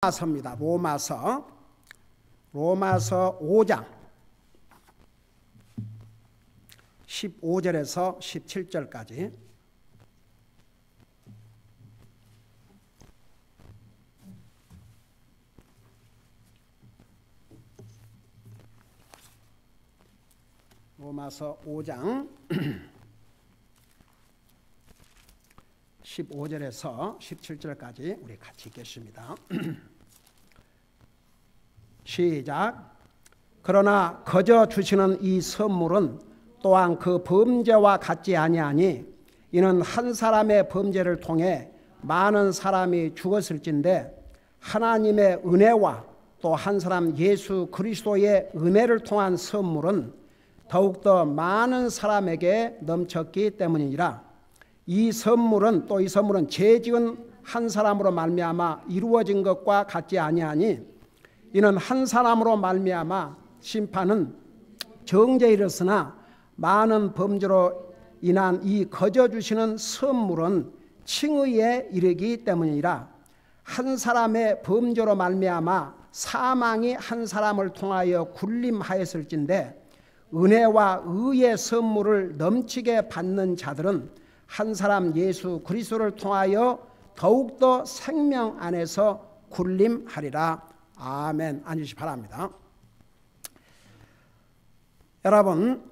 로마서입니다. 로마서 5장 15절에서 17절까지. 로마서 5장 15절에서 17절까지 우리 같이 읽겠습니다. 시작. 그러나 거저 주시는 이 선물은 또한 그 범죄와 같지 아니하니 이는 한 사람의 범죄를 통해 많은 사람이 죽었을진데 하나님의 은혜와 또 한 사람 예수 그리스도의 은혜를 통한 선물은 더욱더 많은 사람에게 넘쳤기 때문이니라. 이 선물은 죄 지은 한 사람으로 말미암아 이루어진 것과 같지 아니하니 이는 한 사람으로 말미암아 심판은 정죄에 이르렀으나 많은 범죄로 인한 이 거저 주시는 선물은 칭의에 이르기 때문이라. 한 사람의 범죄로 말미암아 사망이 한 사람을 통하여 군림하였을진데 은혜와 의의 선물을 넘치게 받는 자들은 한 사람 예수 그리스도를 통하여 더욱더 생명 안에서 군림하리라. 아멘. 앉으시 바랍니다. 여러분,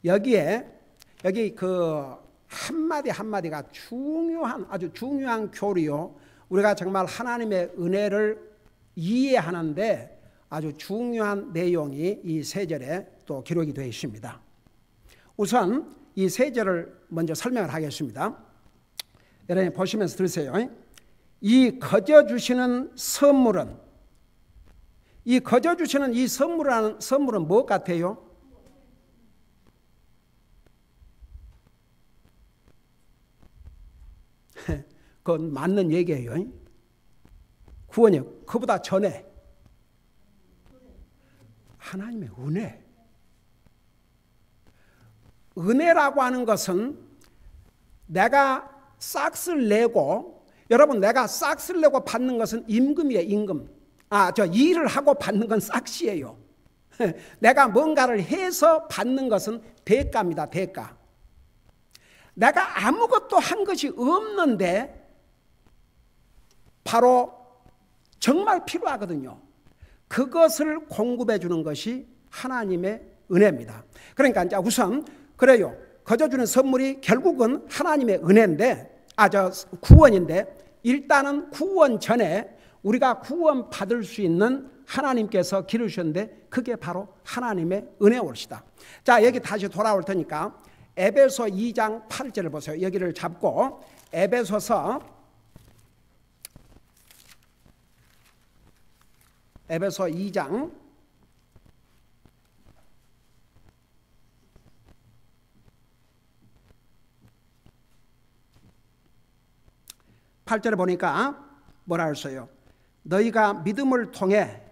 여기 그 한마디가 아주 중요한 교리요. 우리가 정말 하나님의 은혜를 이해하는데 아주 중요한 내용이 이 세 절에 또 기록이 되어 있습니다. 우선 이 세 절을 먼저 설명을 하겠습니다. 여러분 보시면서 들으세요. 이 거저 주시는 선물은 선물은 무엇 같아요? 그건 맞는 얘기예요. 구원이요. 그보다 전에 하나님의 은혜. 은혜라고 하는 것은 내가 싹쓸 내고, 여러분 내가 싹쓸 내고 받는 것은 임금이에요. 임금. 일을 하고 받는 건 싹시예요. 내가 뭔가를 해서 받는 것은 대가입니다. 대가. 내가 아무것도 한 것이 없는데 바로 정말 필요하거든요. 그것을 공급해 주는 것이 하나님의 은혜입니다. 그러니까 이제 우선 그래요. 거저 주는 선물이 결국은 하나님의 은혜인데, 구원인데, 일단은 구원 전에 우리가 구원 받을 수 있는 하나님께서 기르셨는데 그게 바로 하나님의 은혜올시다. 자, 여기 다시 돌아올 테니까 에베소 2장 8절을 보세요. 여기를 잡고 에베소 2장 8절에 보니까 뭐라 했어요? 너희가 믿음을 통해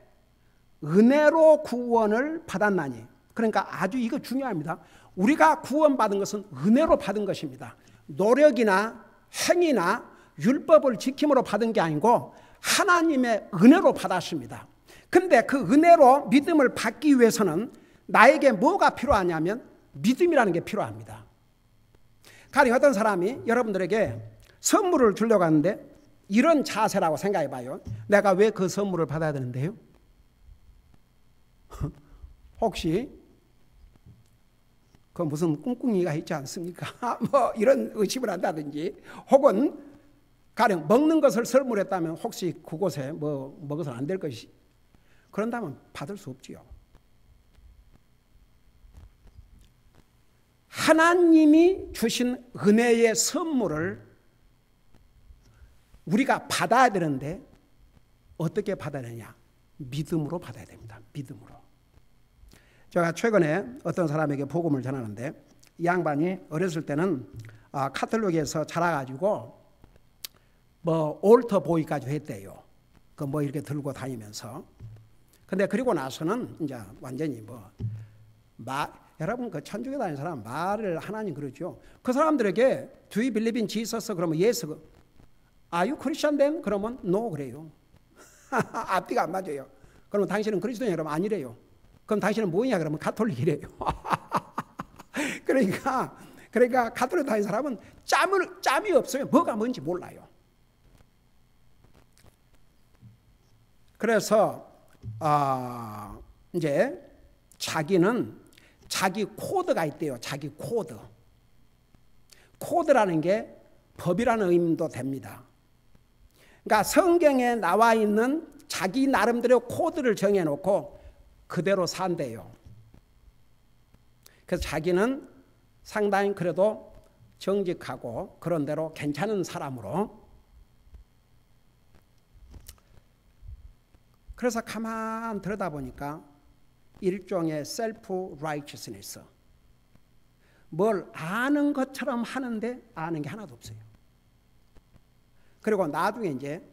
은혜로 구원을 받았나니. 그러니까 아주 이거 중요합니다. 우리가 구원받은 것은 은혜로 받은 것입니다. 노력이나 행위나 율법을 지킴으로 받은 게 아니고 하나님의 은혜로 받았습니다. 근데 그 은혜로 믿음을 받기 위해서는 나에게 뭐가 필요하냐면 믿음이라는 게 필요합니다. 가령 어떤 사람이 여러분들에게 선물을 주려고 하는데 이런 자세라고 생각해 봐요. 내가 왜 그 선물을 받아야 되는데요? 혹시 그 무슨 꿍꿍이가 있지 않습니까? 뭐 이런 의심을 한다든지, 혹은 가령 먹는 것을 선물했다면 혹시 그곳에 뭐 먹어서는 안 될 것이, 그런다면 받을 수 없지요. 하나님이 주신 은혜의 선물을 우리가 받아야 되는데 어떻게 받아야 되냐? 믿음으로 받아야 됩니다. 믿음으로. 제가 최근에 어떤 사람에게 복음을 전하는데 이 양반이 어렸을 때는 카톨릭에서 자라가지고 뭐 올터 보이까지 했대요. 그 뭐 이렇게 들고 다니면서. 근데 그리고 나서는 이제 완전히 여러분 그 천주교 다니는 사람 말을 하나님 그러죠. 그 사람들에게 Do you believe in Jesus? 그러면 yes. Are you Christian then? 그러면 no 그래요. 앞뒤가 안 맞아요. 그러면 당신은 그리스도냐? 그러면 아니래요. 그럼 당신은 뭐냐? 그러면 가톨릭이래요. 그러니까 가톨릭 다니는 사람은 짬이 없어요. 뭐가 뭔지 몰라요. 그래서 이제 자기는 자기 코드가 있대요. 자기 코드. 코드라는 게 법이라는 의미도 됩니다. 그러니까 성경에 나와 있는 자기 나름대로 코드를 정해놓고 그대로 산대요. 그래서 자기는 상당히 그래도 정직하고 그런 대로 괜찮은 사람으로, 그래서 가만 들여다보니까 일종의 셀프 라이처스니스, 뭘 아는 것처럼 하는데 아는 게 하나도 없어요. 그리고 나중에 이제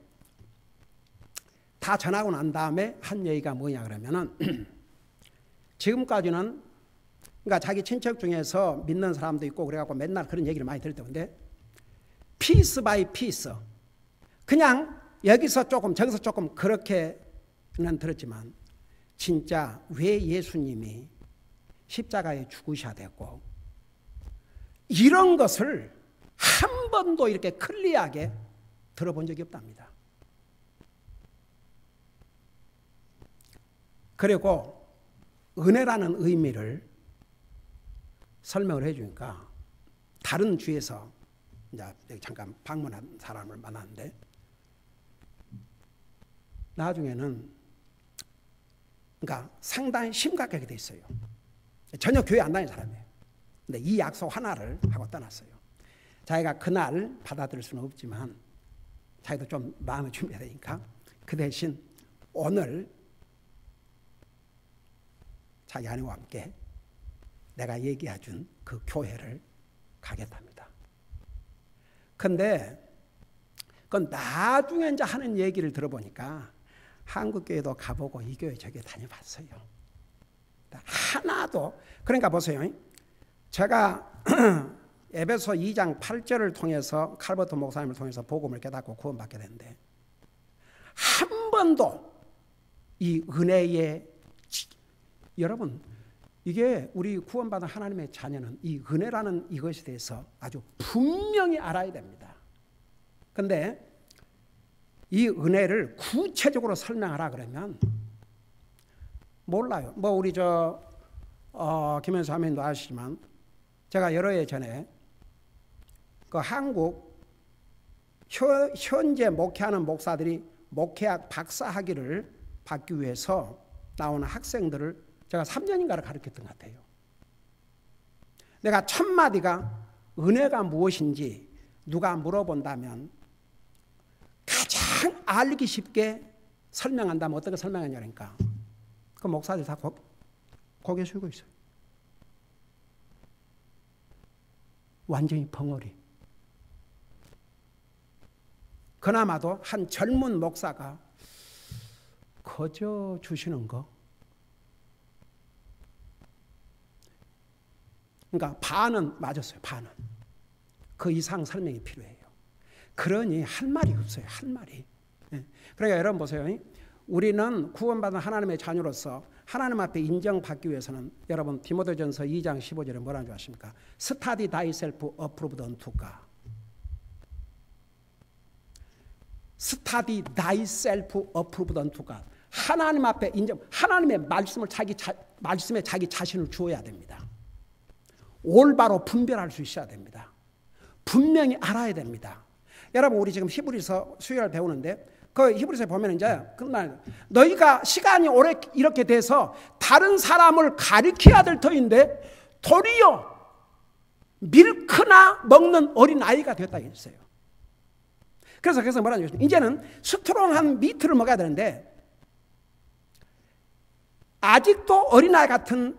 다 전하고 난 다음에 한 얘기가 뭐냐 그러면은 지금까지는 그러니까 자기 친척 중에서 믿는 사람도 있고 그래갖고 맨날 그런 얘기를 많이 들었던데, 피스 바이 피스, 그냥 여기서 조금 저기서 조금 그렇게는 들었지만 진짜 왜 예수님이 십자가에 죽으셔야 됐고 이런 것을 한 번도 이렇게 클리어하게 들어본 적이 없답니다. 그리고 은혜라는 의미를 설명을 해주니까 다른 주에서 이제 잠깐 방문한 사람을 만났는데 나중에는 그러니까 상당히 심각하게 돼 있어요. 전혀 교회 안 다니는 사람이에요. 근데 이 약속 하나를 하고 떠났어요. 자기가 그날 받아들일 수는 없지만 자기도 좀 마음을 준비해야 되니까 그 대신 오늘 자기 아내와 함께 내가 얘기해준 그 교회를 가겠답니다. 근데 그건 나중에 이제 하는 얘기를 들어보니까 한국 교회도 가보고 이 교회 저교회 다녀봤어요. 하나도. 그러니까 보세요. 제가 에베소 2장 8절을 통해서 칼버트 목사님을 통해서 복음을 깨닫고 구원받게 됐는데 한 번도 이 은혜의, 여러분 이게 우리 구원받은 하나님의 자녀는 이 은혜라는 이것에 대해서 아주 분명히 알아야 됩니다. 근데 이 은혜를 구체적으로 설명하라 그러면 몰라요. 뭐 우리 김현수 하면도 아시지만 제가 여러 해 전에 그 한국 현재 목회하는 목사들이 목회학 박사 학위를 받기 위해서 나오는 학생들을 제가 3년인가를 가르쳤던 것 같아요. 내가 첫 마디가 은혜가 무엇인지 누가 물어본다면 가장 알기 쉽게 설명한다면 어떻게 설명하냐니까 그 목사들 다 고개 숙이고 있어요. 완전히 벙어리. 그나마도 한 젊은 목사가 거저 주시는 거, 그러니까 반은 맞았어요. 반은. 그 이상 설명이 필요해요. 그러니 할 말이 없어요. 할 말이. 그러니까 여러분 보세요. 우리는 구원받은 하나님의 자녀로서 하나님 앞에 인정받기 위해서는 여러분 디모데전서 2장 15절에 뭐라는 줄 아십니까? Study thyself approved unto God. Study thyself approved unto God. 하나님 앞에 인정, 하나님의 말씀을 말씀에 자기 자신을 주어야 됩니다. 올바로 분별할 수 있어야 됩니다. 분명히 알아야 됩니다. 여러분 우리 지금 히브리서 수요일 배우는데 그 히브리서에 보면 이제 그말 너희가 시간이 오래 이렇게 돼서 다른 사람을 가리켜야 될 터인데 도리어 밀크나 먹는 어린 아이가 되었다 했어요. 그래서 뭐라는 거죠? 이제는 스트롱한 미트를 먹어야 되는데 아직도 어린아이 같은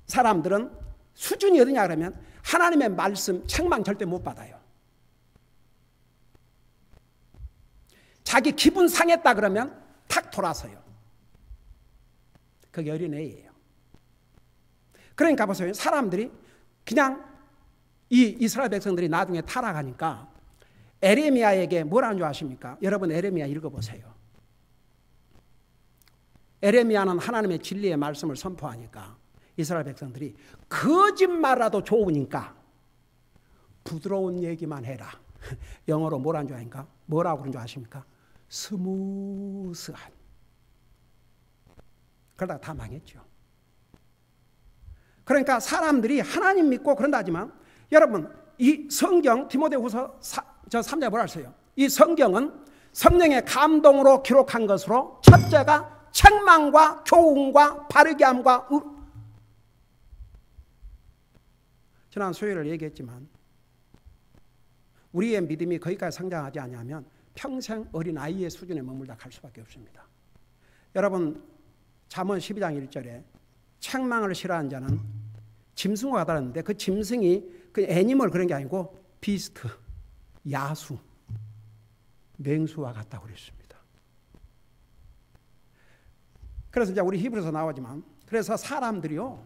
사람들은 수준이 어디냐 그러면 하나님의 말씀 책망 절대 못 받아요. 자기 기분 상했다 그러면 탁 돌아서요. 그게 어린애예요. 그러니까 보세요. 사람들이 그냥 이 이스라엘 백성들이 나중에 타락하니까 에레미야에게 뭐라는 줄 아십니까? 여러분 에레미야 읽어보세요. 에레미야는 하나님의 진리의 말씀을 선포하니까 이스라엘 백성들이 거짓말라도 좋으니까 부드러운 얘기만 해라. 영어로 뭐라는 줄 아십니까? 뭐라고 그런 줄 아십니까? 스무스한. 그러다가 다 망했죠. 그러니까 사람들이 하나님 믿고 그런다지만 여러분 이 성경 디모데후서 3장에 뭐라 했어요? 이 성경은 성령의 감동으로 기록한 것으로 첫째가 책망과 교훈과 바르게 함과 지난 수요일에 얘기했지만 우리의 믿음이 거기까지 성장하지 않으면 평생 어린아이의 수준에 머물다 갈 수밖에 없습니다. 여러분 잠언 12장 1절에 책망을 싫어하는 자는 짐승과 같다는데 그 짐승이 그 애니멀 그런 게 아니고 비스트, 야수, 맹수와 같다고 그랬습니다. 그래서 이제 우리 히브리서 나오지만 그래서 사람들이요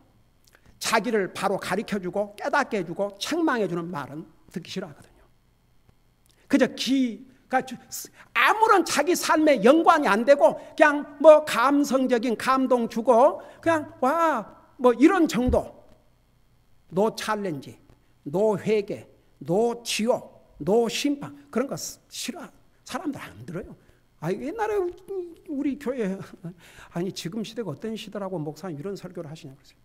자기를 바로 가르쳐주고 깨닫게 해주고 책망해주는 말은 듣기 싫어하거든요. 그저 아무런 자기 삶에 연관이 안 되고 그냥 뭐 감성적인 감동 주고 그냥 와 뭐 이런 정도. 노 챌린지, 노 회개, 노 지옥, 노 심판 그런 거 싫어. 사람들 안 들어요. 옛날에 우리 교회 아니 지금 시대가 어떤 시대라고 목사님 이런 설교를 하시냐고 그랬어요.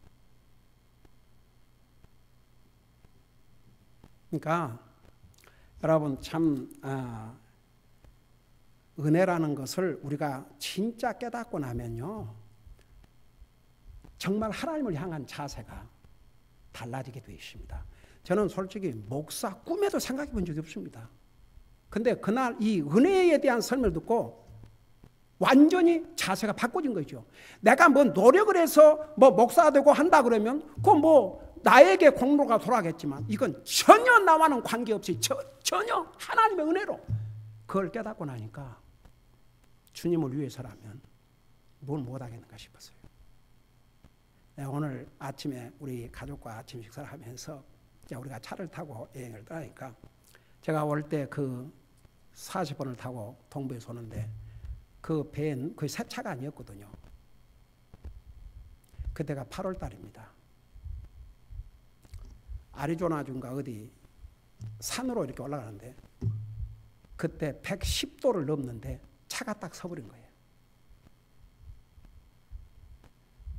그러니까 여러분 참 은혜라는 것을 우리가 진짜 깨닫고 나면요 정말 하나님을 향한 자세가 달라지게 되어 있습니다. 저는 솔직히 목사 꿈에도 생각해 본 적이 없습니다. 근데 그날 이 은혜에 대한 설명을 듣고 완전히 자세가 바꿔진 거죠. 내가 뭐 노력을 해서 뭐 목사가 되고 한다 그러면 그건 뭐 나에게 공로가 돌아가겠지만 이건 전혀 나와는 관계없이 전혀 하나님의 은혜로 그걸 깨닫고 나니까 주님을 위해서라면 뭘 못하겠는가 싶었어요. 오늘 아침에 우리 가족과 아침 식사를 하면서 우리가 차를 타고 여행을 떠나니까 제가 올 때 그 40번을 타고 동부에서 오는데 그 배는 거의 새 차가 아니었거든요. 그때가 8월 달입니다. 아리조나 주인가 어디 산으로 이렇게 올라가는데 그때 110도를 넘는데 차가 딱 서버린 거예요.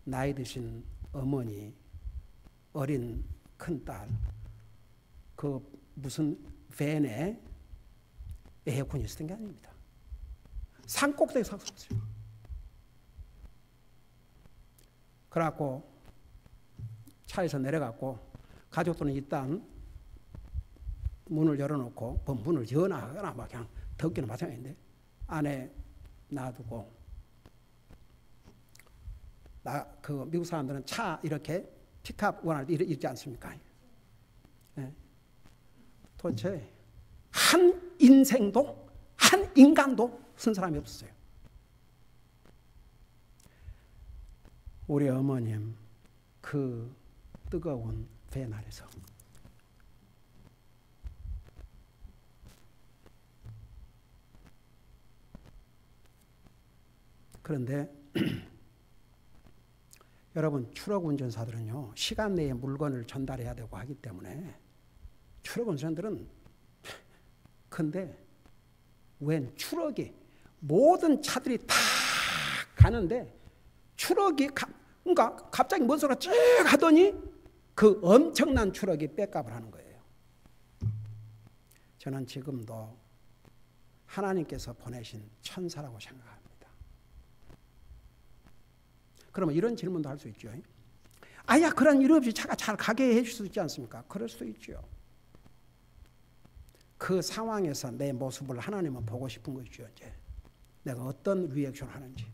나이 드신 어머니, 어린 큰딸, 그 무슨 밴에 에어컨이 있었던 게 아닙니다. 산 꼭대기에 섰어요. 그래갖고 차에서 내려갔고 가족들은 일단 문을 열어놓고 문을 여나 막 그냥 덮기는 마찬가지인데 안에 놔두고 그 미국 사람들은 차 이렇게 픽업 원할 때 있지 않습니까? 네. 도대체 한 인생도 한 인간도 쓴 사람이 없었어요. 우리 어머님 그 뜨거운 배 아래서 그런데 여러분 트럭 운전사들은요 시간 내에 물건을 전달해야 되고 하기 때문에 트럭 운전사들은 근데 웬 트럭이 모든 차들이 다 가는데 트럭이 그러니까 갑자기 뭔 소리가 쭉 하더니 그 엄청난 트럭이 백업을 하는 거예요. 저는 지금도 하나님께서 보내신 천사라고 생각합니다. 그러면 이런 질문도 할 수 있죠. 아야 그런 일 없이 차가 잘 가게 해줄 수 있지 않습니까? 그럴 수도 있죠. 그 상황에서 내 모습을 하나님은 보고 싶은 거죠. 이제 내가 어떤 리액션 하는지.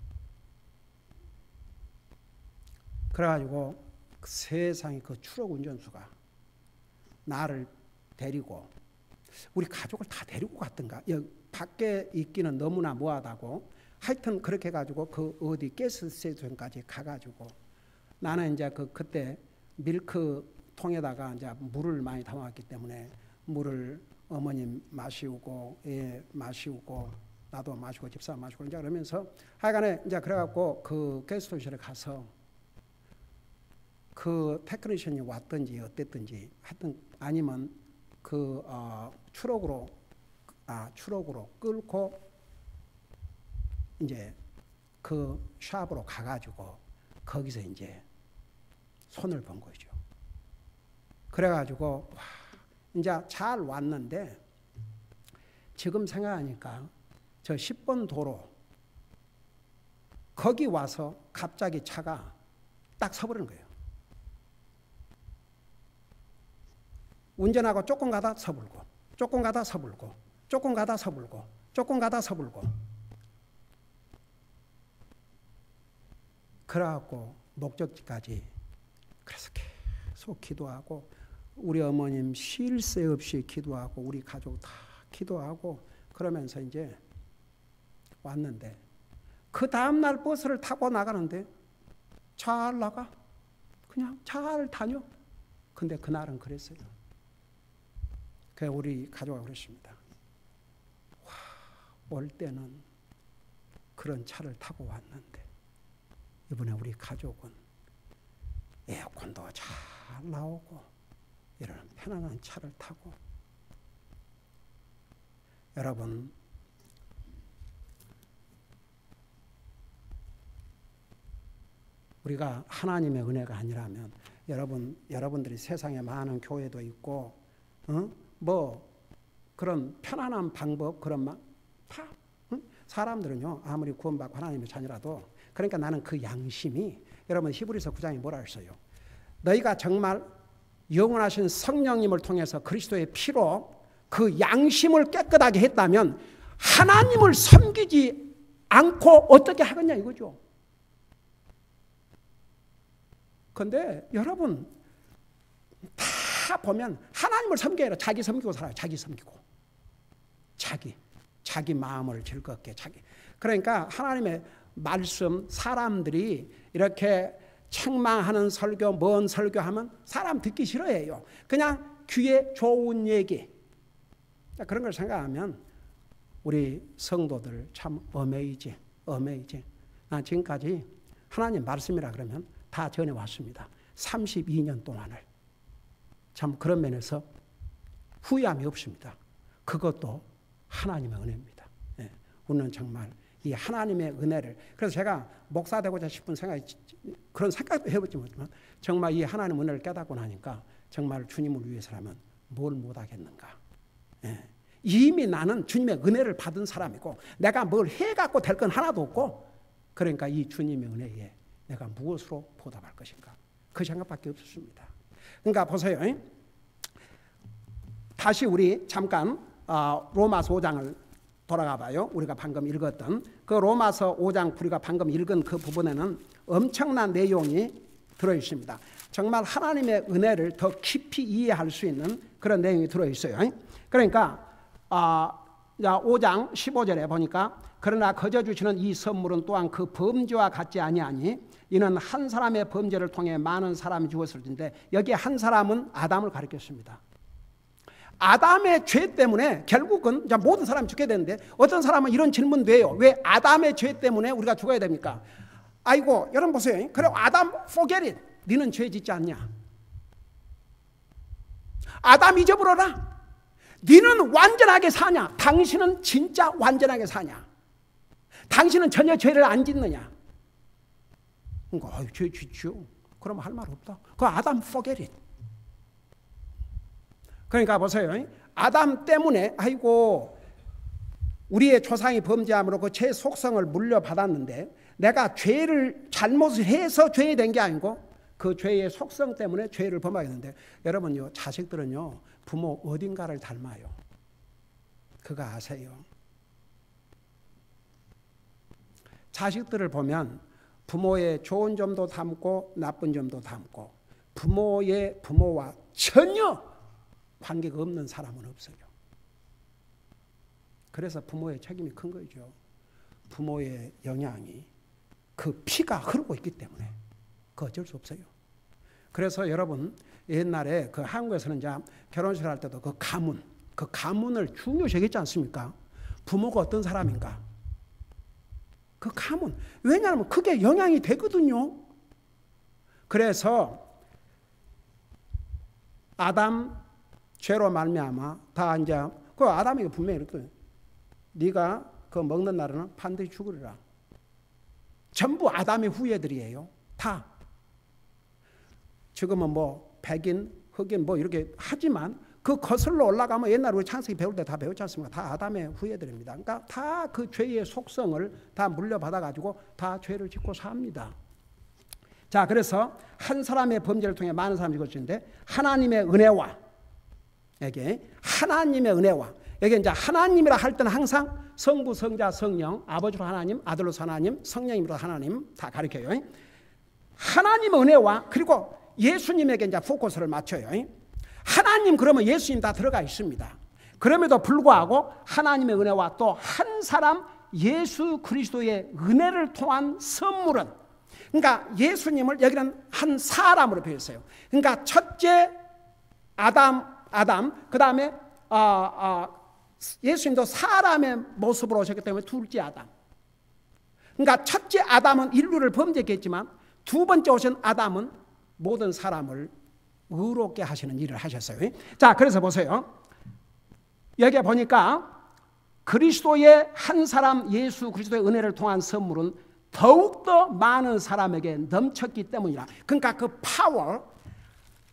그래가지고 세상에 그 트럭 운전수가 나를 데리고 우리 가족을 다 데리고 갔던가. 여기 밖에 있기는 너무나 뭐하다고. 하여튼 그렇게 해가지고 그 어디 가스 스테이션까지 가가지고 나는 이제 그때 밀크 통에다가 이제 물을 많이 담아왔기 때문에 물을 어머님 마시우고, 예, 마시우고, 나도 마시고, 집사 마시고, 이제 그러면서 하여간에 이제 그래갖고 그 게스트호실에 가서 그 테크니션이 왔든지 어땠든지 하여튼 아니면 그 추록으로 끌고 이제 그 샵으로 가가지고 거기서 이제 손을 본 거죠. 그래가지고 와, 이제 잘 왔는데 지금 생각하니까 저 10번 도로 거기 와서 갑자기 차가 딱 서버리는 거예요. 운전하고 조금 가다 서불고, 조금 가다 서불고, 조금 가다 서불고, 조금 가다 서불고. 그래갖고 목적지까지 그래서 계속 기도하고 우리 어머님 쉴 새 없이 기도하고 우리 가족 다 기도하고 그러면서 이제 왔는데 그 다음날 버스를 타고 나가는데 잘 나가. 그냥 잘 다녀. 근데 그날은 그랬어요. 그래서 우리 가족이 그랬습니다. 와, 올 때는 그런 차를 타고 왔는데 이번에 우리 가족은 에어컨도 잘 나오고 이런 편안한 차를 타고. 여러분, 우리가 하나님의 은혜가 아니라면 여러분들이 세상에 많은 교회도 있고 뭐 그런 편안한 방법 그런 다 사람들은요 아무리 구원받고 하나님의 자녀라도 그러니까 나는 그 양심이 여러분 히브리서 9장이 뭐라 했어요? 너희가 정말 영원하신 성령님을 통해서 그리스도의 피로 그 양심을 깨끗하게 했다면 하나님을 섬기지 않고 어떻게 하겠냐 이거죠. 그런데 여러분 다 보면 하나님을 섬겨야 아니라 자기 섬기고 살아요. 자기 섬기고 자기 마음을 즐겁게 그러니까 하나님의 말씀 사람들이 이렇게 책망하는 설교 먼 설교하면 사람 듣기 싫어해요. 그냥 귀에 좋은 얘기 그런 걸 생각하면 우리 성도들 참 어메이징. 난 지금까지 하나님 말씀이라 그러면 다 전해왔습니다. 32년 동안을. 참 그런 면에서 후회함이 없습니다. 그것도 하나님의 은혜입니다. 예, 우리는 정말 이 하나님의 은혜를 그래서 제가 목사 되고자 싶은 생각이 그런 생각도 해보지 못지만 정말 이 하나님의 은혜를 깨닫고 나니까 정말 주님을 위해서라면 뭘 못하겠는가. 예, 이미 나는 주님의 은혜를 받은 사람이고 내가 뭘 해갖고 될 건 하나도 없고 그러니까 이 주님의 은혜에 내가 무엇으로 보답할 것인가 그 생각밖에 없었습니다. 그러니까 보세요. 다시 우리 잠깐 로마서 5장을 돌아가 봐요. 우리가 방금 읽었던 그 로마서 5장 우리가 방금 읽은 그 부분에는 엄청난 내용이 들어있습니다. 정말 하나님의 은혜를 더 깊이 이해할 수 있는 그런 내용이 들어있어요. 그러니까 5장 15절에 보니까 그러나 거저 주시는 이 선물은 또한 그 범죄와 같지 아니하니 이는 한 사람의 범죄를 통해 많은 사람이 죽었을 텐데 여기 한 사람은 아담을 가리켰습니다. 아담의 죄 때문에 결국은 모든 사람이 죽게 되는데 어떤 사람은 이런 질문도 해요. 왜 아담의 죄 때문에 우리가 죽어야 됩니까? 아이고 여러분 보세요. 그래 아담 forget it. 너는 죄 짓지 않냐? 아담 잊어버려라. 너는 완전하게 사냐? 당신은 진짜 완전하게 사냐? 당신은 전혀 죄를 안 짓느냐? 그러니까 죄 짓죠. 그럼 할 말 없다. 그 아담 forget it. 그러니까 보세요. 아담 때문에 아이고 우리의 조상이 범죄함으로 그 죄 속성을 물려받았는데 내가 죄를 잘못을 해서 죄된 게 아니고 그 죄의 속성 때문에 죄를 범하게 되는데 여러분요 자식들은요 부모 어딘가를 닮아요. 그거 아세요? 자식들을 보면 부모의 좋은 점도 닮고 나쁜 점도 닮고 부모와 전혀 관계가 없는 사람은 없어요. 그래서 부모의 책임이 큰 거죠. 부모의 영향이 그 피가 흐르고 있기 때문에 그 어쩔 수 없어요. 그래서 여러분 옛날에 그 한국에서는 이제 결혼식 할 때도 그 가문 그 가문을 중요시 여겼지 않습니까? 부모가 어떤 사람인가? 그 가문. 왜냐하면 그게 영향이 되거든요. 그래서 아담 죄로 말미암아 다 이제 그 아담에게 분명히 이랬거든요. 네가 그 먹는 날에는 반드시 죽으리라. 전부 아담의 후예들이에요. 다. 지금은 뭐 백인, 흑인 뭐 이렇게 하지만 그 거슬러 올라가면 옛날에 우리 창세기 배울 때 다 배웠지 않습니까? 다 아담의 후예들입니다. 그러니까 다 그 죄의 속성을 다 물려받아가지고 다 죄를 짓고 삽니다. 자, 그래서 한 사람의 범죄를 통해 많은 사람이 죽었는데 하나님의 은혜와 여기 하나님의 은혜와 여기 이제 하나님이라 할 때는 항상 성부, 성자, 성령, 아버지로 하나님, 아들로서 하나님, 성령님으로 하나님 다 가리켜요. 하나님의 은혜와 그리고 예수님에게 이제 포커스를 맞춰요. 하나님 그러면 예수님 다 들어가 있습니다. 그럼에도 불구하고 하나님의 은혜와 또 한 사람 예수 그리스도의 은혜를 통한 선물은 그러니까 예수님을 여기는 한 사람으로 표현했어요. 그러니까 첫째 아담 그 다음에 예수님도 사람의 모습으로 오셨기 때문에 둘째 아담. 그러니까 첫째 아담은 인류를 범죄했지만 두 번째 오신 아담은 모든 사람을 의롭게 하시는 일을 하셨어요. 자, 그래서 보세요. 여기 보니까 그리스도의 한 사람 예수 그리스도의 은혜를 통한 선물은 더욱더 많은 사람에게 넘쳤기 때문이라. 그러니까 그 파워,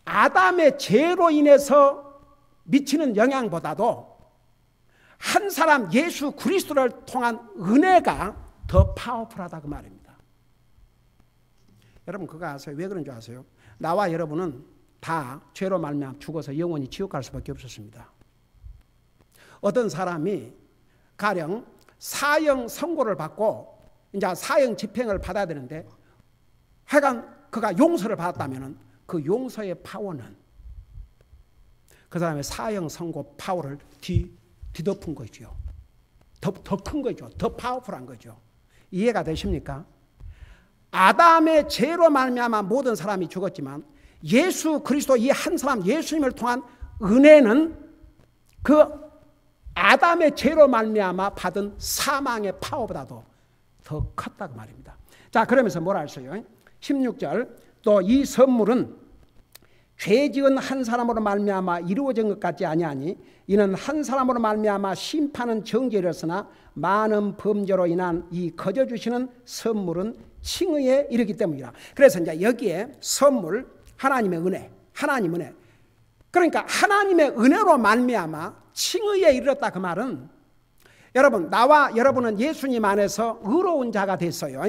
아담의 죄로 인해서 미치는 영향보다도 한 사람 예수 그리스도를 통한 은혜가 더 파워풀하다 그 말입니다. 여러분 그거 아세요? 왜 그런 줄 아세요? 나와 여러분은 다 죄로 말미암아 죽어서 영원히 지옥 갈 수밖에 없었습니다. 어떤 사람이 가령 사형 선고를 받고 이제 사형 집행을 받아야 되는데 하여간 그가 용서를 받았다면 그 용서의 파워는 그 사람의 사형 선고 파워를 뒤덮은 거죠. 더 큰 거죠. 더 파워풀한 거죠. 이해가 되십니까? 아담의 죄로 말미암아 모든 사람이 죽었지만 예수 그리스도 이 한 사람 예수님을 통한 은혜는 그 아담의 죄로 말미암아 받은 사망의 파워보다도 더 컸다고 말입니다. 자, 그러면서 뭐라 했어요? 16절 또 이 선물은 죄 지은 한 사람으로 말미암아 이루어진 것 같지 아니하니 이는 한 사람으로 말미암아 심판은 정죄에 이르렀으나 많은 범죄로 인한 이 거저 주시는 선물은 칭의에 이르기 때문이라. 그래서 이제 여기에 선물 하나님의 은혜, 하나님 은혜. 그러니까 하나님의 은혜로 말미암아 칭의에 이르렀다 그 말은 여러분 나와 여러분은 예수님 안에서 의로운 자가 됐어요.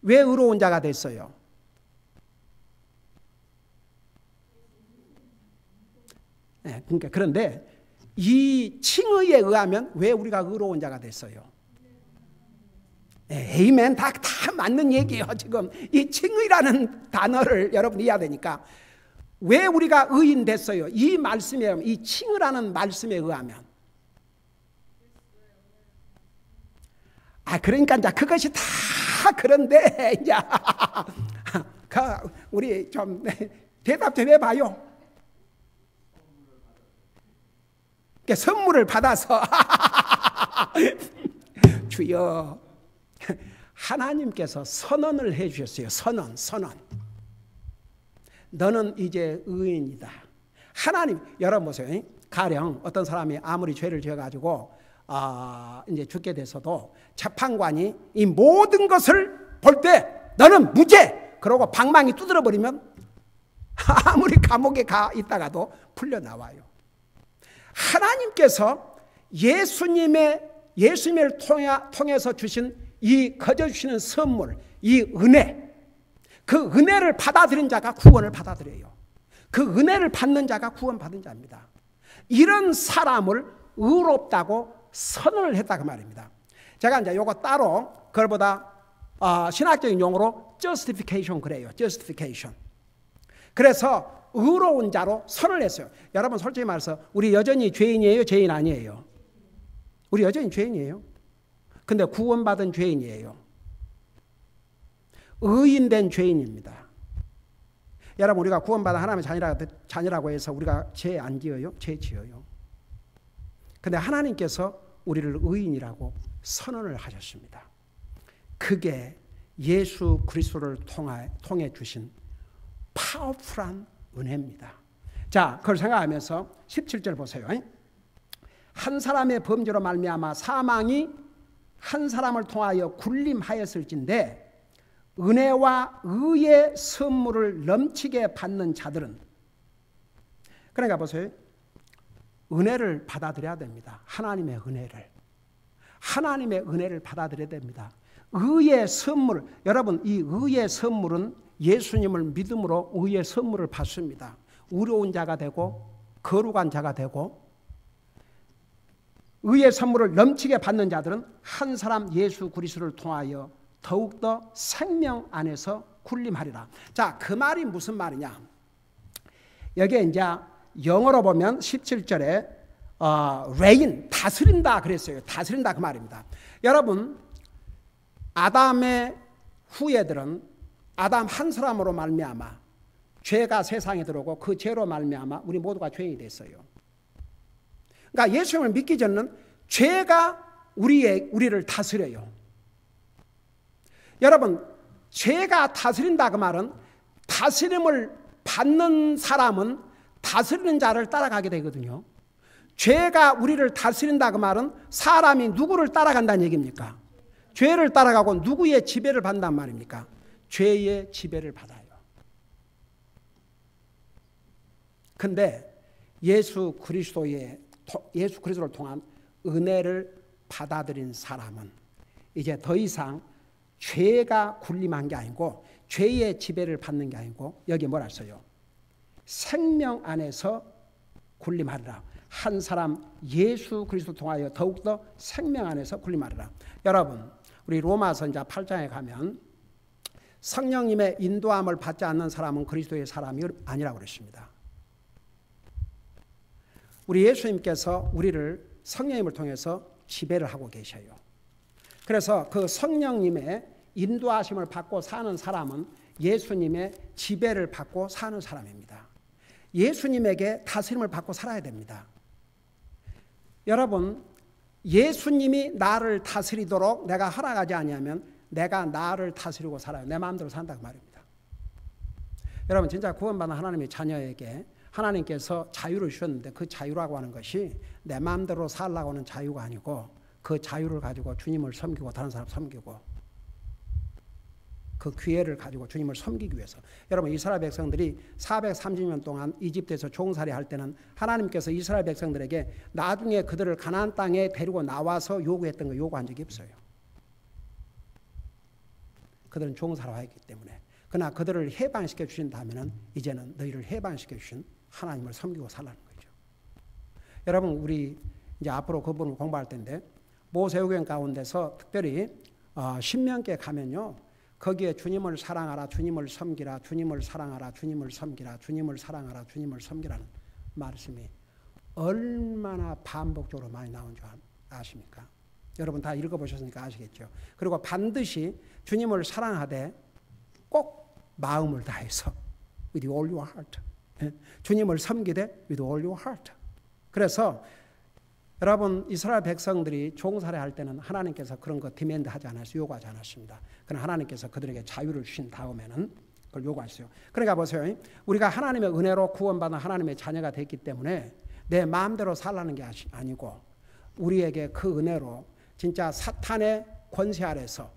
왜 의로운 자가 됐어요? 네, 그러니까 그런데 이 칭의에 의하면 왜 우리가 의로운 자가 됐어요? 네, 에이멘 다 맞는 얘기예요. 지금 이 칭의라는 단어를 여러분 이해해야 되니까 왜 우리가 의인 됐어요? 이 말씀에 의하면 이 칭의라는 말씀에 의하면 그러니까 이제 그것이 다 그런데 이제 우리 좀 대답 좀 해봐요. 선물을 받아서 주여 하나님께서 선언을 해주셨어요. 선언 너는 이제 의인이다. 하나님 여러분 보세요. 가령 어떤 사람이 아무리 죄를 지어가지고 이제 죽게 돼서도 재판관이 이 모든 것을 볼 때 너는 무죄 그러고 방망이 두드려 버리면 아무리 감옥에 가 있다가도 풀려 나와요. 하나님께서 예수님을 통해서 주신 이 거저 주시는 선물, 이 은혜, 그 은혜를 받아들인 자가 구원을 받아들여요. 그 은혜를 받는 자가 구원받은 자입니다. 이런 사람을 의롭다고 선언을 했다 그 말입니다. 제가 이제 요거 따로 그걸보다 신학적인 용어로 justification 그래요. justification. 그래서 의로운 자로 선을 했어요. 여러분 솔직히 말해서 우리 여전히 죄인이에요? 죄인 아니에요? 우리 여전히 죄인이에요. 근데 구원받은 죄인이에요. 의인된 죄인입니다. 여러분 우리가 구원받은 하나님의 자녀라고 해서 우리가 죄 안 지어요? 죄 지어요. 근데 하나님께서 우리를 의인이라고 선언을 하셨습니다. 그게 예수 그리스도를 통해 주신 파워풀한 은혜입니다. 자, 그걸 생각하면서 17절 보세요. 한 사람의 범죄로 말미암아 사망이 한 사람을 통하여 군림하였을진데 은혜와 의의 선물을 넘치게 받는 자들은, 그러니까 보세요. 은혜를 받아들여야 됩니다. 하나님의 은혜를 받아들여야 됩니다. 의의 선물, 여러분 이 의의 선물은 예수님을 믿음으로 의의 선물을 받습니다. 의로운 자가 되고 거룩한 자가 되고, 의의 선물을 넘치게 받는 자들은 한 사람 예수 그리스도를 통하여 더욱더 생명 안에서 군림하리라. 자, 그 말이 무슨 말이냐? 여기에 이제 영어로 보면 17절에 reign, 다스린다 그랬어요. 다스린다 그 말입니다. 여러분, 아담의 후예들은 아담 한 사람으로 말미암아 죄가 세상에 들어오고 그 죄로 말미암아 우리 모두가 죄인이 됐어요. 그러니까 예수님을 믿기 전에는 죄가 우리를 다스려요. 여러분, 죄가 다스린다 그 말은 다스림을 받는 사람은 다스리는 자를 따라가게 되거든요. 죄가 우리를 다스린다 그 말은 사람이 누구를 따라간다는 얘기입니까? 죄를 따라가고 누구의 지배를 받는단 말입니까? 죄의 지배를 받아요. 근데 예수 그리스도를 통한 은혜를 받아들인 사람은 이제 더 이상 죄가 군림한 게 아니고 죄의 지배를 받는 게 아니고 여기 뭐라 써요? 생명 안에서 군림하리라. 한 사람 예수 그리스도 통하여 더욱더 생명 안에서 군림하리라. 여러분, 우리 로마서 이제 8장에 가면 성령님의 인도함을 받지 않는 사람은 그리스도의 사람이 아니라고 그랬습니다. 우리 예수님께서 우리를 성령님을 통해서 지배를 하고 계셔요. 그래서 그 성령님의 인도하심을 받고 사는 사람은 예수님의 지배를 받고 사는 사람입니다. 예수님에게 다스림을 받고 살아야 됩니다. 여러분, 예수님이 나를 다스리도록 내가 허락하지 아니하면 내가 나를 다스리고 살아요. 내 마음대로 산다고 말입니다. 여러분, 진짜 구원받은 하나님의 자녀에게 하나님께서 자유를 주셨는데 그 자유라고 하는 것이 내 마음대로 살라고 하는 자유가 아니고 그 자유를 가지고 주님을 섬기고 다른 사람 섬기고 그 기회를 가지고 주님을 섬기기 위해서. 여러분, 이스라엘 백성들이 430년 동안 이집트에서 종살이 할 때는 하나님께서 이스라엘 백성들에게 나중에 그들을 가나안 땅에 데리고 나와서 요구했던 거 요구한 적이 없어요. 그들은 종살이를 했기 때문에. 그러나 그들을 해방시켜 주신다면 이제는 너희를 해방시켜 주신 하나님을 섬기고 살라는 거죠. 여러분, 우리 이제 앞으로 그 부분을 공부할 텐데 모세오경 가운데서 특별히 신명기에 가면요, 거기에 주님을 사랑하라, 주님을 섬기라, 주님을 사랑하라, 주님을 섬기라, 주님을 사랑하라, 주님을 섬기라는 말씀이 얼마나 반복적으로 많이 나온 줄 아십니까? 여러분 다 읽어보셨으니까 아시겠죠. 그리고 반드시 주님을 사랑하되 꼭 마음을 다해서 with all your heart, 주님을 섬기되 with all your heart. 그래서 여러분, 이스라엘 백성들이 종살이 할 때는 하나님께서 그런 거 디맨드 하지 않았어요. 요구하지 않았습니다. 그러나 하나님께서 그들에게 자유를 주신 다음에는 그걸 요구했어요. 그러니까 보세요. 우리가 하나님의 은혜로 구원받은 하나님의 자녀가 됐기 때문에 내 마음대로 살라는 게 아니고 우리에게 그 은혜로 진짜 사탄의 권세 아래서,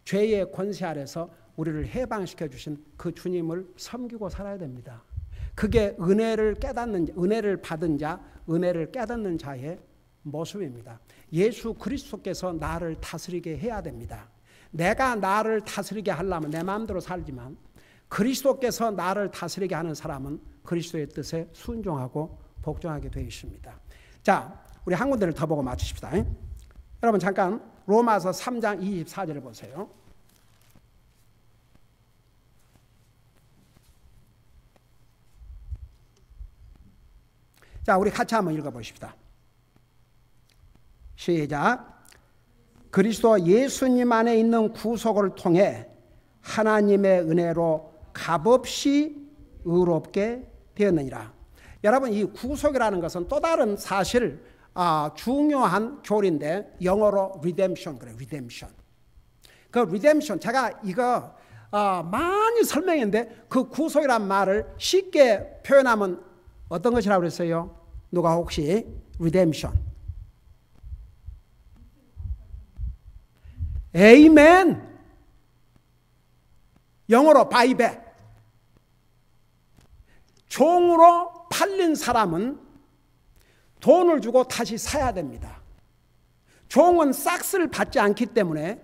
죄의 권세 아래서 우리를 해방시켜 주신 그 주님을 섬기고 살아야 됩니다. 그게 은혜를 받은 자, 은혜를 깨닫는 자의 모습입니다. 예수 그리스도께서 나를 다스리게 해야 됩니다. 내가 나를 다스리게 하려면 내 마음대로 살지만 그리스도께서 나를 다스리게 하는 사람은 그리스도의 뜻에 순종하고 복종하게 되어 있습니다. 자, 우리 한 군데를 더 보고 마치십시다. 여러분 잠깐 로마서 3장 24절을 보세요. 자, 우리 같이 한번 읽어보십시다. 시작. 그리스도 예수님 안에 있는 구속을 통해 하나님의 은혜로 값없이 의롭게 되었느니라. 여러분, 이 구속이라는 것은 또 다른 사실 중요한 교리인데 영어로 redemption 그래요. redemption. 그 redemption 제가 이거 많이 설명했는데 그 구속이란 말을 쉽게 표현하면 어떤 것이라고 그랬어요? 누가 혹시 redemption. 아멘. 영어로 buyback. 종으로 팔린 사람은 돈을 주고 다시 사야 됩니다. 종은 싹스를 받지 않기 때문에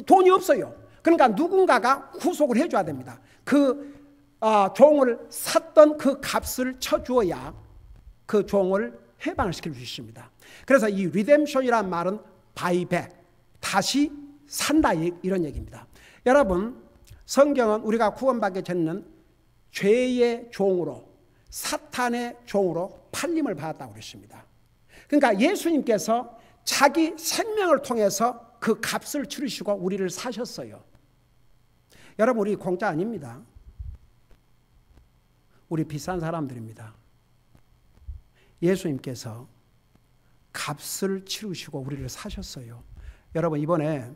돈이 없어요. 그러니까 누군가가 구속을 해줘야 됩니다. 그 종을 샀던 그 값을 쳐주어야 그 종을 해방을 시킬 수 있습니다. 그래서 이 리뎀션이라는 말은 바이백, 다시 산다 이런 얘기입니다. 여러분, 성경은 우리가 구원받기 전에는 죄의 종으로, 사탄의 종으로 팔림을 받았다고 그랬습니다. 그러니까 예수님께서 자기 생명을 통해서 그 값을 치르시고 우리를 사셨어요. 여러분, 우리 공짜 아닙니다. 우리 비싼 사람들입니다. 예수님께서 값을 치르시고 우리를 사셨어요. 여러분, 이번에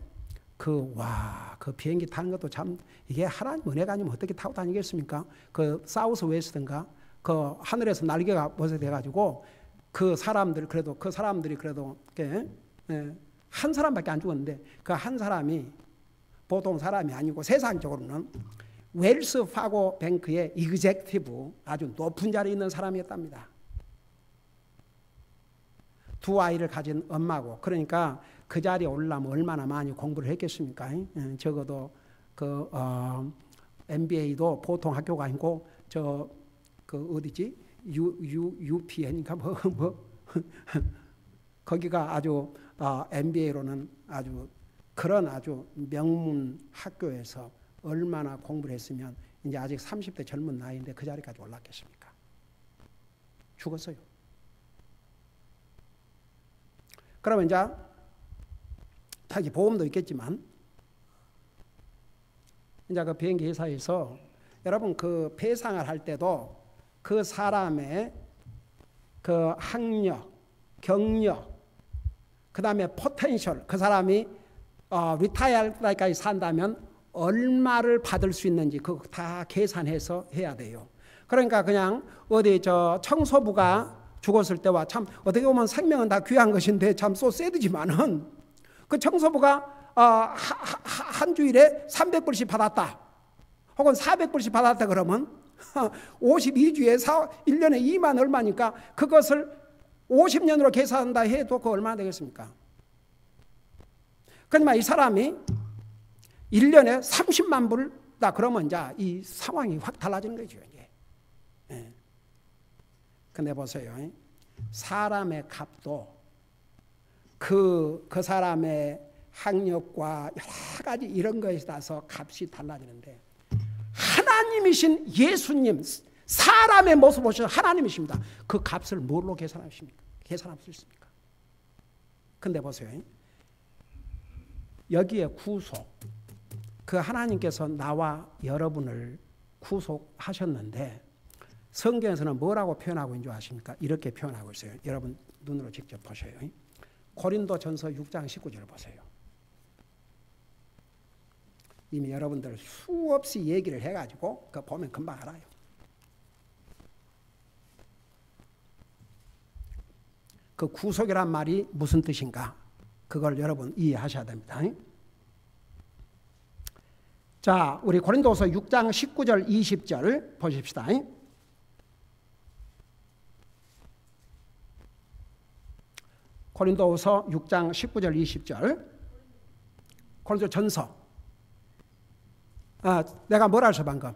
그 비행기 타는 것도 참 이게 하나님 은혜가 아니면 어떻게 타고 다니겠습니까? 그 사우스 웨스트인가? 그 하늘에서 날개가 벗어돼가지고 그 사람들이 그래도 한 사람밖에 안 죽었는데 그 한 사람이 보통 사람이 아니고 세상적으로는 웰스 파고 뱅크의 이그젝티브 아주 높은 자리에 있는 사람이었답니다. 두 아이를 가진 엄마고, 그러니까 그 자리에 올라면 얼마나 많이 공부를 했겠습니까? 적어도 그 MBA도 보통 학교가 아니고 그 어디지? UPN인가 거기가 아주 MBA로는 아주 그런 아주 명문 학교에서 얼마나 공부를 했으면 이제 아직 30대 젊은 나이인데 그 자리까지 올랐겠습니까? 죽었어요. 그러면 이제 자기 보험도 있겠지만 이제 그 비행기 회사에서 여러분 그 배상을 할 때도 그 사람의 그 학력, 경력, 그 다음에 포텐셜, 그 사람이 리타이어까지 산다면 얼마를 받을 수 있는지 그거 다 계산해서 해야 돼요. 그러니까 그냥 어디 청소부가 죽었을 때와 참 어떻게 보면 생명은 다 귀한 것인데 참 소세드지만은 그 청소부가 한 주일에 300불씩 받았다 혹은 400불씩 받았다 그러면 52주에 1년에 2만 얼마니까 그것을 50년으로 계산한다 해도 그 얼마나 되겠습니까? 그러니까 이 사람이 1년에 30만 불다 그러면 이제 이 상황이 확 달라지는 거죠. 이제. 네. 근데 보세요. 사람의 값도 그 사람의 학력과 여러 가지 이런 것에 따라서 값이 달라지는데 하나님이신 예수님, 사람의 모습 보시죠. 하나님이십니다. 그 값을 뭘로 계산하십니까? 계산할 수 있습니까? 근데 보세요. 여기에 구속, 그 하나님께서 나와 여러분을 구속하셨는데 성경에서는 뭐라고 표현하고 있는 줄 아십니까? 이렇게 표현하고 있어요. 여러분 눈으로 직접 보셔요. 고린도전서 6장 19절을 보세요. 이미 여러분들 수없이 얘기를 해가지고 그거 보면 금방 알아요. 그 구속이란 말이 무슨 뜻인가? 그걸 여러분 이해하셔야 됩니다. 자, 우리 고린도서 6장 19절 20절 보십시다. 고린도서 6장 19절 20절. 고린도전서. 내가 뭐라 했어 방금?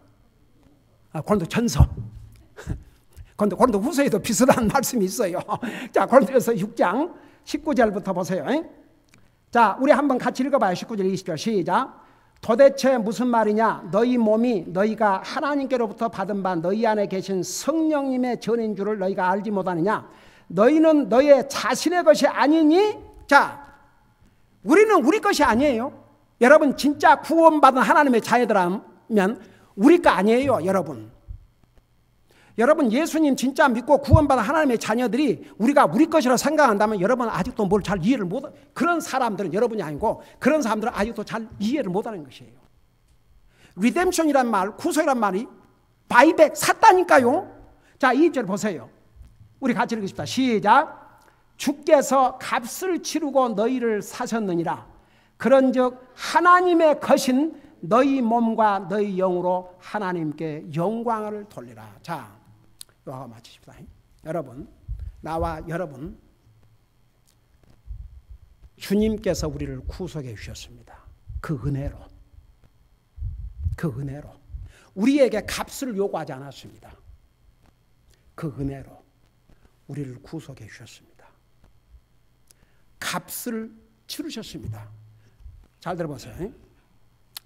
고린도전서. 고린도후서에도 비슷한 말씀이 있어요. 자, 고린도서 6장 19절부터 보세요. 자, 우리 한번 같이 읽어봐요. 19절 20절 시작. 도대체 무슨 말이냐? 너희 몸이 너희가 하나님께로부터 받은 바 너희 안에 계신 성령님의 전인 줄을 너희가 알지 못하느냐? 너희는 너의 자신의 것이 아니니? 자, 우리는 우리 것이 아니에요. 여러분 진짜 구원받은 하나님의 자녀들이라면 우리 거 아니에요, 여러분. 여러분 예수님 진짜 믿고 구원받은 하나님의 자녀들이 우리가 우리 것이라 생각한다면 여러분은 아직도 뭘 잘 이해를 못하는, 그런 사람들은 여러분이 아니고 그런 사람들은 아직도 잘 이해를 못하는 것이에요. 리뎀션이란 말, 구속이란 말이 바이백, 샀다니까요. 자, 2절 보세요. 우리 같이 읽읍시다. 시작. 주께서 값을 치르고 너희를 사셨느니라. 그런즉 하나님의 것인 너희 몸과 너희 영으로 하나님께 영광을 돌리라. 자, 요하고 마치십시다. 여러분, 나와 여러분, 주님께서 우리를 구속해 주셨습니다. 그 은혜로. 그 은혜로. 우리에게 값을 요구하지 않았습니다. 그 은혜로 우리를 구속해 주셨습니다. 값을 치르셨습니다. 잘 들어보세요.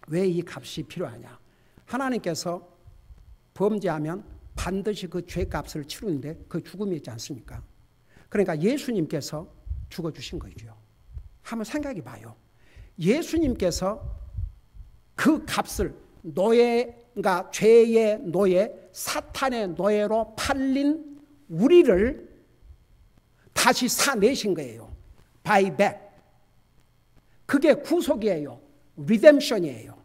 왜 이 값이 필요하냐? 하나님께서 범죄하면 반드시 그 죄값을 치르는데 그 죽음이 있지 않습니까? 그러니까 예수님께서 죽어주신 거죠. 한번 생각해 봐요. 예수님께서 그 값을 노예가 죄의 노예, 사탄의 노예로 팔린 우리를 다시 사내신 거예요. Buy back. 그게 구속이에요. 리뎀션이에요.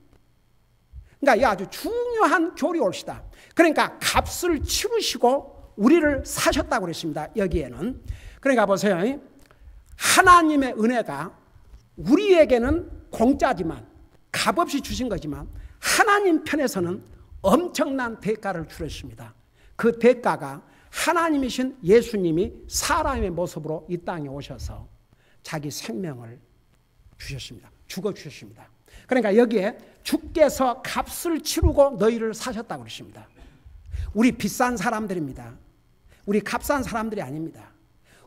그러니까 이 아주 중요한 교리 옳시다. 그러니까 값을 치르시고 우리를 사셨다고 그랬습니다. 여기에는. 그러니까 보세요. 하나님의 은혜가 우리에게는 공짜지만 값없이 주신 거지만 하나님 편에서는 엄청난 대가를 치르셨습니다. 그 대가가 하나님이신 예수님이 사람의 모습으로 이 땅에 오셔서 자기 생명을 주셨습니다. 죽어주셨습니다. 그러니까 여기에 주께서 값을 치르고 너희를 사셨다고 그러십니다. 우리 비싼 사람들입니다. 우리 값싼 사람들이 아닙니다.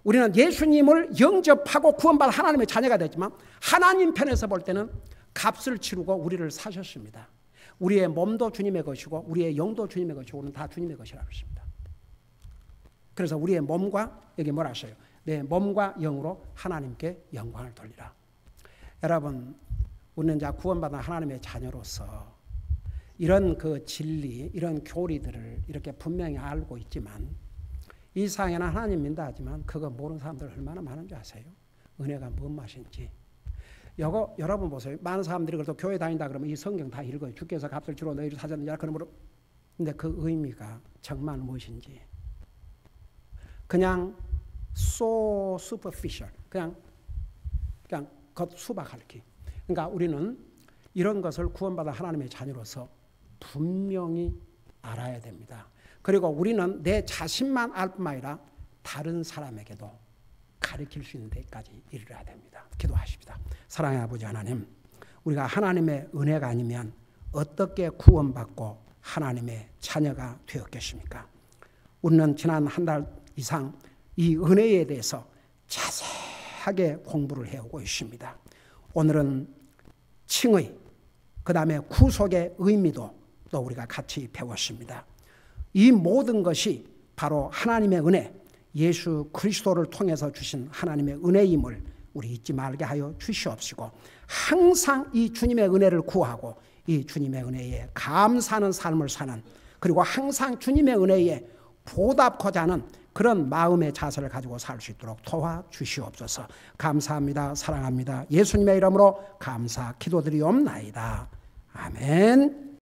우리는 예수님을 영접하고 구원받은 하나님의 자녀가 됐지만 하나님 편에서 볼 때는 값을 치르고 우리를 사셨습니다. 우리의 몸도 주님의 것이고 우리의 영도 주님의 것이고 우리는 다 주님의 것이라고 했습니다. 그래서 우리의 몸과 여기 뭐라 하셔요? 내 몸과 영으로 하나님께 영광을 돌리라. 여러분, 우리는 이제 구원받은 하나님의 자녀로서 이런 그 진리, 이런 교리들을 이렇게 분명히 알고 있지만 이 세상에는 하나님 믿는다 하지만 그거 모르는 사람들 얼마나 많은지 아세요? 은혜가 뭔 맛인지. 여러분 보세요. 많은 사람들이 그래도 교회 다닌다 그러면 이 성경 다 읽어요. 주께서 값을 치러 너희를 사셨느냐 그러므로. 근데 그 의미가 정말 무엇인지 그냥 so superficial, 그냥 겉수박핥기. 그러니까 우리는 이런 것을 구원받은 하나님의 자녀로서 분명히 알아야 됩니다. 그리고 우리는 내 자신만 알 뿐만 아니라 다른 사람에게도 가르칠 수 있는 데까지 이르러야 됩니다. 기도하십시다. 사랑의 아버지 하나님, 우리가 하나님의 은혜가 아니면 어떻게 구원받고 하나님의 자녀가 되었겠습니까? 우리는 지난 한 달 이상 이 은혜에 대해서 자세하게 공부를 해오고 있습니다. 오늘은 칭의, 그 다음에 구속의 의미도 또 우리가 같이 배웠습니다. 이 모든 것이 바로 하나님의 은혜, 예수 그리스도를 통해서 주신 하나님의 은혜임을 우리 잊지 말게 하여 주시옵시고 항상 이 주님의 은혜를 구하고 이 주님의 은혜에 감사하는 삶을 사는, 그리고 항상 주님의 은혜에 보답하고자 하는 그런 마음의 자세를 가지고 살 수 있도록 도와주시옵소서. 감사합니다. 사랑합니다. 예수님의 이름으로 감사 기도드리옵나이다. 아멘.